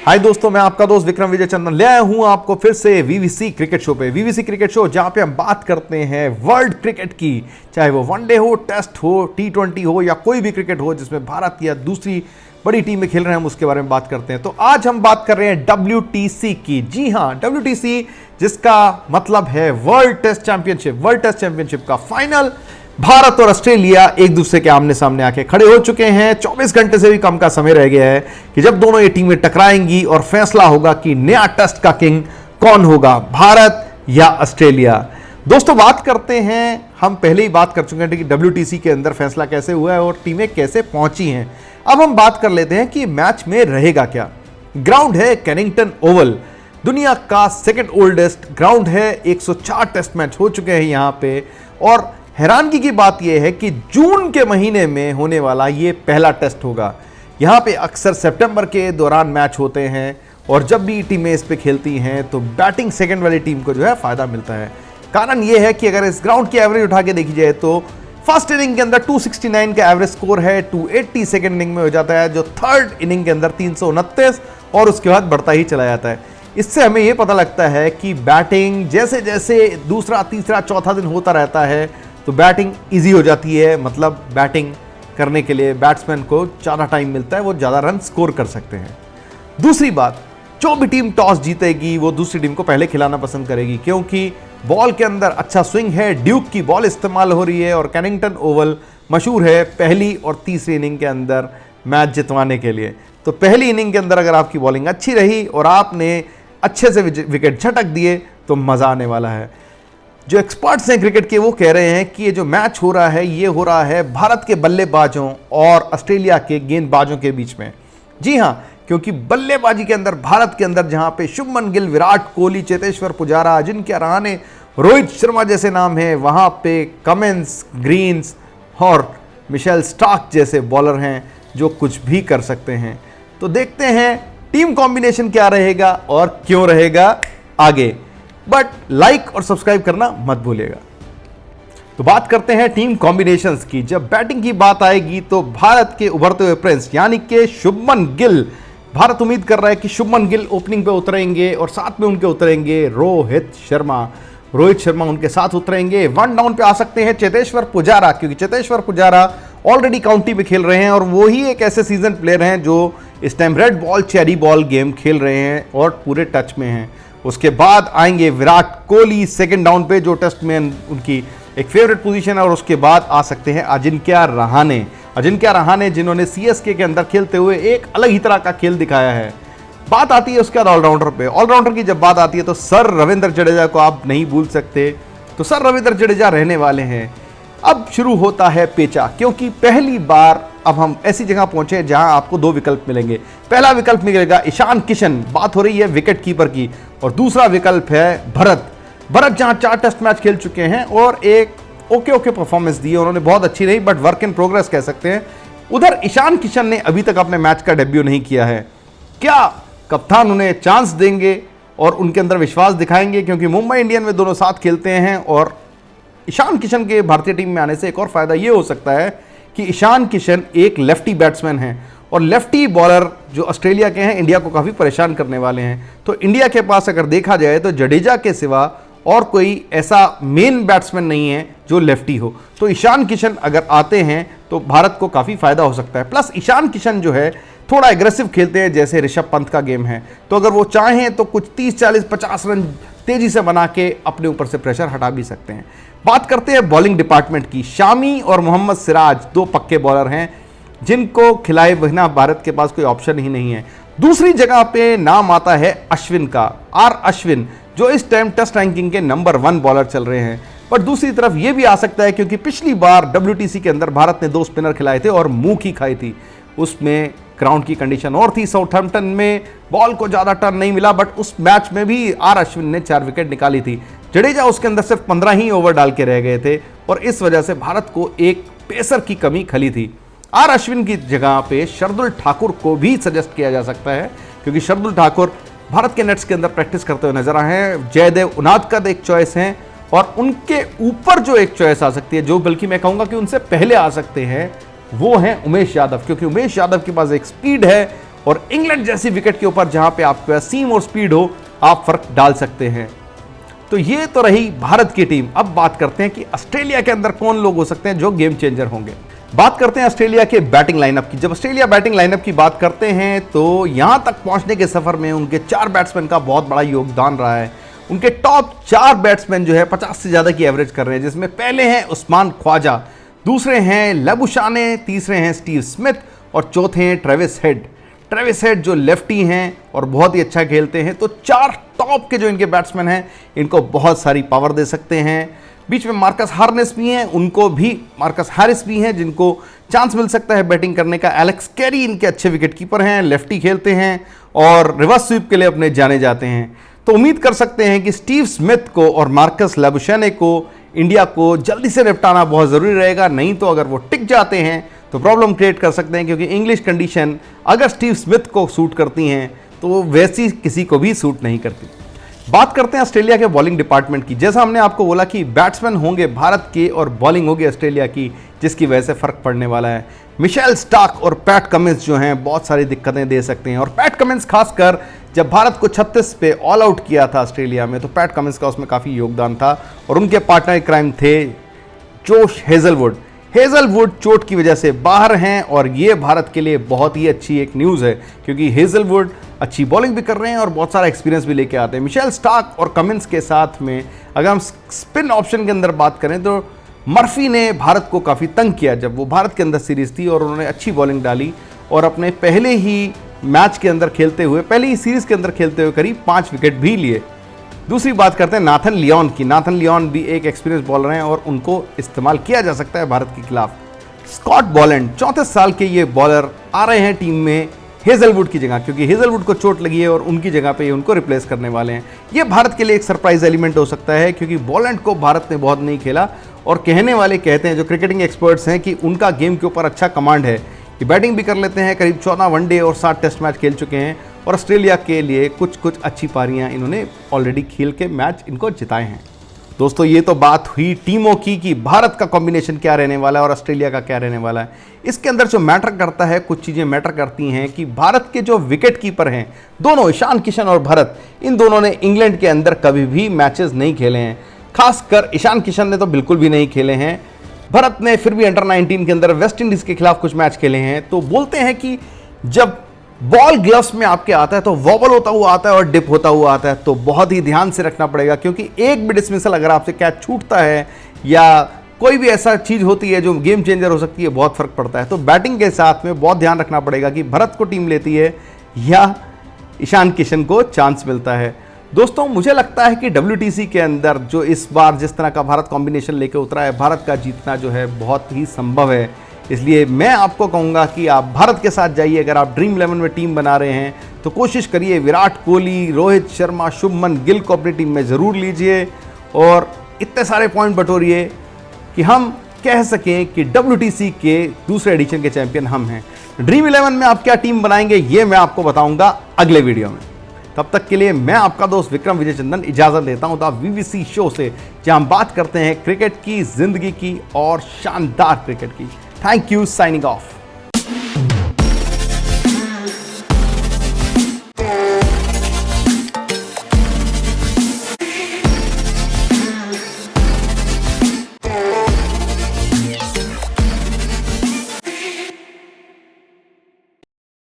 हाय दोस्तों, मैं आपका दोस्त विक्रम विजय चंद्रन ले आया हूं आपको फिर से वीवीसी क्रिकेट शो पे। वीवीसी क्रिकेट शो जहां पे हम बात करते हैं वर्ल्ड क्रिकेट की, चाहे वो वनडे हो, टेस्ट हो, T20 हो या कोई भी क्रिकेट हो जिसमें भारत या दूसरी बड़ी टीमें खेल रहे हैं, हम उसके बारे में बात करते हैं। तो आज हम बात कर रहे हैं WTC की। जी हां, WTC जिसका मतलब है world test championship. World test championship का फाइनल भारत और ऑस्ट्रेलिया एक दूसरे के आमने सामने आके खड़े हो चुके हैं। 24 घंटे से भी कम का समय रह गया है कि जब दोनों ये टीमें टकराएंगी और फैसला होगा कि नया टेस्ट का किंग कौन होगा, भारत या ऑस्ट्रेलिया। दोस्तों, बात करते हैं, हम पहले ही बात कर चुके हैं कि WTC के अंदर फैसला कैसे हुआ है और टीमें कैसे पहुंची हैं। अब हम बात कर लेते हैं कि मैच में रहेगा क्या। ग्राउंड है कैनिंगटन ओवल, दुनिया का सेकेंड ओल्डेस्ट ग्राउंड है। 104 टेस्ट मैच हो चुके हैं यहां पे, और हैरानगी की बात यह है कि जून के महीने में होने वाला यह पहला टेस्ट होगा। यहां पे अक्सर सितंबर के दौरान मैच होते हैं और जब भी टीमें इस पे खेलती हैं तो बैटिंग सेकंड वाली टीम को जो है फायदा मिलता है। कारण यह है कि अगर इस ग्राउंड की एवरेज उठा के देखी जाए तो फर्स्ट इनिंग के अंदर 269 का एवरेज स्कोर है, 280 सेकंड इनिंग में हो जाता है, जो थर्ड इनिंग के अंदर 329 और उसके बाद बढ़ता ही चला जाता है। इससे हमें यह पता लगता है कि बैटिंग जैसे जैसे दूसरा, तीसरा, चौथा दिन होता रहता है तो बैटिंग इजी हो जाती है। मतलब बैटिंग करने के लिए बैट्समैन को ज़्यादा टाइम मिलता है, वो ज़्यादा रन स्कोर कर सकते हैं। दूसरी बात, जो भी टीम टॉस जीतेगी वो दूसरी टीम को पहले खिलाना पसंद करेगी, क्योंकि बॉल के अंदर अच्छा स्विंग है, ड्यूक की बॉल इस्तेमाल हो रही है और कैनिंगटन ओवल मशहूर है पहली और तीसरी इनिंग के अंदर मैच जितवाने के लिए। तो पहली इनिंग के अंदर अगर आपकी बॉलिंग अच्छी रही और आपने अच्छे से विकेट झटक दिए तो मज़ा आने वाला है। जो एक्सपर्ट्स हैं क्रिकेट के, वो कह रहे हैं कि ये जो मैच हो रहा है ये हो रहा है भारत के बल्लेबाजों और ऑस्ट्रेलिया के गेंदबाजों के बीच में। जी हां, क्योंकि बल्लेबाजी के अंदर भारत के अंदर जहां पे शुभमन गिल, विराट कोहली, चेतेश्वर पुजारा, अजिंक्य रहाणे, रोहित शर्मा जैसे नाम हैं, वहां पे कमिंस, ग्रीन्स और मिशेल स्टार्क जैसे बॉलर हैं जो कुछ भी कर सकते हैं। तो देखते हैं टीम कॉम्बिनेशन क्या रहेगा और क्यों रहेगा आगे। बट लाइक और सब्सक्राइब करना मत भूलिएगा। तो बात करते हैं टीम कॉम्बिनेशंस की। जब बैटिंग की बात आएगी तो भारत के उभरते हुए प्रिंस यानी कि शुभमन गिल, भारत उम्मीद कर रहा है कि शुभमन गिल ओपनिंग पे उतरेंगे और साथ में उनके उतरेंगे रोहित शर्मा। रोहित शर्मा उनके साथ उतरेंगे। वन डाउन पे आ सकते हैं चेतेश्वर पुजारा, क्योंकि चेतेश्वर पुजारा ऑलरेडी काउंटी में खेल रहे हैं और वो ही एक ऐसे सीजन प्लेयर हैं जो इस time red ball, cherry ball game खेल रहे हैं और पूरे टच में हैं। उसके बाद आएंगे विराट कोहली सेकंड डाउन पे, जो टेस्ट में उनकी एक फेवरेट पोजीशन है, और उसके बाद आ सकते हैं अजिंक्य रहाणे। अजिंक्य रहाणे जिन्होंने CSK के अंदर खेलते हुए एक अलग ही तरह का खेल दिखाया है। बात आती है उसके बाद ऑलराउंडर पे। ऑलराउंडर की जब बात आती है तो सर रविंद्र जडेजा को आप नहीं भूल सकते। तो सर रविंद्र जडेजा रहने वाले हैं। अब शुरू होता है पेचा, क्योंकि पहली बार अब हम ऐसी जगह पहुंचे जहां आपको दो विकल्प मिलेंगे। पहला विकल्प मिलेगा ईशान किशन, बात हो रही है विकेट कीपर की, और दूसरा विकल्प है भरत जहां 4 टेस्ट मैच खेल चुके हैं और एक ओके परफॉर्मेंस दी है उन्होंने, बहुत अच्छी नहीं बट वर्क इन प्रोग्रेस कह सकते हैं। उधर ईशान किशन ने अभी तक अपने मैच का डेब्यू नहीं किया है। क्या कप्तान उन्हें चांस देंगे और उनके अंदर विश्वास दिखाएंगे, क्योंकि मुंबई इंडियन में दोनों साथ खेलते हैं। और ईशान किशन के भारतीय टीम में आने से एक और फायदा यह हो सकता है कि ईशान किशन एक लेफ्टी बैट्समैन हैं और लेफ्टी बॉलर जो ऑस्ट्रेलिया के हैं इंडिया को काफ़ी परेशान करने वाले हैं। तो इंडिया के पास अगर देखा जाए तो जडेजा के सिवा और कोई ऐसा मेन बैट्समैन नहीं है जो लेफ्टी हो। तो ईशान किशन अगर आते हैं तो भारत को काफ़ी फायदा हो सकता है। प्लस ईशान किशन जो है थोड़ा एग्रेसिव खेलते हैं, जैसे ऋषभ पंत का गेम है, तो अगर वो चाहें तो कुछ 30, 40, 50 रन तेजी से बना के अपने ऊपर से प्रेशर हटा भी सकते हैं। बात करते हैं बॉलिंग डिपार्टमेंट की। शामी और मोहम्मद सिराज दो पक्के बॉलर हैं जिनको खिलाए बिना भारत के पास कोई ऑप्शन ही नहीं है। दूसरी जगह पे नाम आता है अश्विन का, अश्विन, जो इस टाइम टेस्ट रैंकिंग के नंबर 1 बॉलर चल रहे हैं। पर दूसरी तरफ यह भी आ सकता है, क्योंकि पिछली बार WTC के अंदर भारत ने 2 स्पिनर खिलाए थे और मुंह की खाई थी। उसमें ग्राउंड की कंडीशन और थी, साउथहैम्पटन में बॉल को ज़्यादा टर्न नहीं मिला, बट उस मैच में भी अश्विन ने 4 विकेट निकाली थी। जडेजा उसके अंदर सिर्फ 15 ही ओवर डाल के रह गए थे और इस वजह से भारत को एक पेसर की कमी खली थी। अश्विन की जगह पे शार्दुल ठाकुर को भी सजेस्ट किया जा सकता है, क्योंकि शार्दुल ठाकुर भारत के नेट्स के अंदर प्रैक्टिस करते हुए नजर आए हैं। जयदेव उनादकत एक चॉइस हैं, और उनके ऊपर जो एक चॉइस आ सकती है, जो बल्कि मैं कहूंगा कि उनसे पहले आ सकते हैं, वो हैं उमेश यादव, क्योंकि उमेश यादव के पास एक स्पीड है और इंग्लैंड जैसी विकेट के ऊपर जहां पे आपके पास सीम और स्पीड हो, आप फर्क डाल सकते हैं। तो ये तो रही भारत की टीम। अब बात करते हैं कि ऑस्ट्रेलिया के अंदर कौन लोग हो सकते हैं जो गेम चेंजर होंगे। बात करते हैं ऑस्ट्रेलिया के बैटिंग लाइनअप की। जब ऑस्ट्रेलिया बैटिंग लाइनअप की बात करते हैं तो यहां तक पहुंचने के सफर में उनके 4 बैट्समैन का बहुत बड़ा योगदान रहा है। उनके टॉप 4 बैट्समैन जो है 50 से ज्यादा की एवरेज कर रहे हैं, जिसमें पहले हैं उस्मान ख्वाजा, दूसरे हैं लबुशाने, तीसरे हैं स्टीव स्मिथ और चौथे हैं ट्रेविस हेड। ट्रेविस हेड जो लेफ्टी हैं और बहुत ही अच्छा खेलते हैं। तो 4 टॉप के जो इनके बैट्समैन हैं, इनको बहुत सारी पावर दे सकते हैं। बीच में मार्कस हार्नेस भी हैं, उनको भी मार्कस हैरिस भी हैं जिनको चांस मिल सकता है बैटिंग करने का। एलेक्स कैरी इनके अच्छे विकेट कीपर हैं, लेफ्टी खेलते हैं और रिवर्स स्वीप के लिए अपने जाने जाते हैं। तो उम्मीद कर सकते हैं कि स्टीव स्मिथ को और मार्कस लबुशाने को इंडिया को जल्दी से निपटाना बहुत ज़रूरी रहेगा, नहीं तो अगर वो टिक जाते हैं तो प्रॉब्लम क्रिएट कर सकते हैं, क्योंकि इंग्लिश कंडीशन अगर स्टीव स्मिथ को सूट करती हैं तो वो वैसी किसी को भी सूट नहीं करती। बात करते हैं ऑस्ट्रेलिया के बॉलिंग डिपार्टमेंट की। जैसा हमने आपको बोला कि बैट्समैन होंगे भारत के और बॉलिंग होगी ऑस्ट्रेलिया की, जिसकी वजह से फर्क पड़ने वाला है। मिशेल स्टार्क और पैट कमिंस जो हैं बहुत सारी दिक्कतें दे सकते हैं, और पैट कमिंस खासकर जब भारत को 36 पे ऑल आउट किया था ऑस्ट्रेलिया में, तो पैट कमिंस का उसमें काफ़ी योगदान था। और उनके पार्टनर क्राइम थे जोश हेजलवुड। हेजलवुड चोट की वजह से बाहर हैं और ये भारत के लिए बहुत ही अच्छी एक न्यूज़ है, क्योंकि हेजलवुड अच्छी बॉलिंग भी कर रहे हैं और बहुत सारा एक्सपीरियंस भी लेके आते हैं। मिशेल स्टार्क और कमिंस के साथ में अगर हम स्पिन ऑप्शन के अंदर बात करें तो मर्फी ने भारत को काफ़ी तंग किया जब वो भारत के अंदर सीरीज थी, और उन्होंने अच्छी बॉलिंग डाली और अपने पहले ही मैच के अंदर खेलते हुए, पहले ही सीरीज के अंदर खेलते हुए करीब 5 विकेट भी लिए। दूसरी बात करते हैं नाथन लियोन की। नाथन लियोन भी एक एक्सपीरियंस बॉलर हैं और उनको इस्तेमाल किया जा सकता है भारत के खिलाफ। स्कॉट बॉलैंड 34 साल के ये बॉलर आ रहे हैं टीम में हेजलवुड की जगह, क्योंकि हेजलवुड को चोट लगी है और उनकी जगह पे उनको रिप्लेस करने वाले हैं। ये भारत के लिए एक सरप्राइज एलिमेंट हो सकता है, क्योंकि बॉलैंड को भारत ने बहुत नहीं खेला, और कहने वाले कहते हैं जो क्रिकेटिंग एक्सपर्ट्स हैं कि उनका गेम के ऊपर अच्छा कमांड है, कि बैटिंग भी कर लेते हैं, करीब 14 वनडे और 7 टेस्ट मैच खेल चुके हैं, और ऑस्ट्रेलिया के लिए कुछ अच्छी पारियां इन्होंने ऑलरेडी खेल के मैच इनको जिताए हैं। दोस्तों, ये तो बात हुई टीमों की कि भारत का कॉम्बिनेशन क्या रहने वाला है और ऑस्ट्रेलिया का क्या रहने वाला है। इसके अंदर जो मैटर करता है, कुछ चीज़ें मैटर करती हैं कि भारत के जो विकेट कीपर हैं दोनों, ईशान किशन और भरत, इन दोनों ने इंग्लैंड के अंदर कभी भी मैचेस नहीं खेले हैं। खासकर ईशान किशन ने तो बिल्कुल भी नहीं खेले हैं। भरत ने फिर भी अंडर 19 के अंदर वेस्ट इंडीज़ के खिलाफ कुछ मैच खेले हैं। तो बोलते हैं कि जब बॉल ग्लव्स में आपके आता है तो वॉबल होता हुआ आता है और डिप होता हुआ आता है, तो बहुत ही ध्यान से रखना पड़ेगा, क्योंकि एक भी डिसमिसल अगर आपसे कैच छूटता है या कोई भी ऐसा चीज़ होती है जो गेम चेंजर हो सकती है, बहुत फर्क पड़ता है। तो बैटिंग के साथ में बहुत ध्यान रखना पड़ेगा कि भरत को टीम लेती है या ईशान किशन को चांस मिलता है। दोस्तों, मुझे लगता है कि WTC के अंदर जो इस बार जिस तरह का भारत कॉम्बिनेशन लेके उतरा है, भारत का जीतना जो है बहुत ही संभव है। इसलिए मैं आपको कहूँगा कि आप भारत के साथ जाइए। अगर आप ड्रीम 11 में टीम बना रहे हैं तो कोशिश करिए विराट कोहली, रोहित शर्मा, शुभमन गिल को अपनी टीम में ज़रूर लीजिए, और इतने सारे पॉइंट बटोरिए कि हम कह सकें कि WTC के दूसरे एडिशन के चैंपियन हम हैं। ड्रीम 11 में आप क्या टीम बनाएंगे ये मैं आपको बताऊंगा अगले वीडियो में। तब तक के लिए मैं आपका दोस्त विक्रम विजय चंदन इजाज़त लेता हूं द VVC शो से, जहां हम बात करते हैं क्रिकेट की, जिंदगी की और शानदार क्रिकेट की। Thank you, signing off.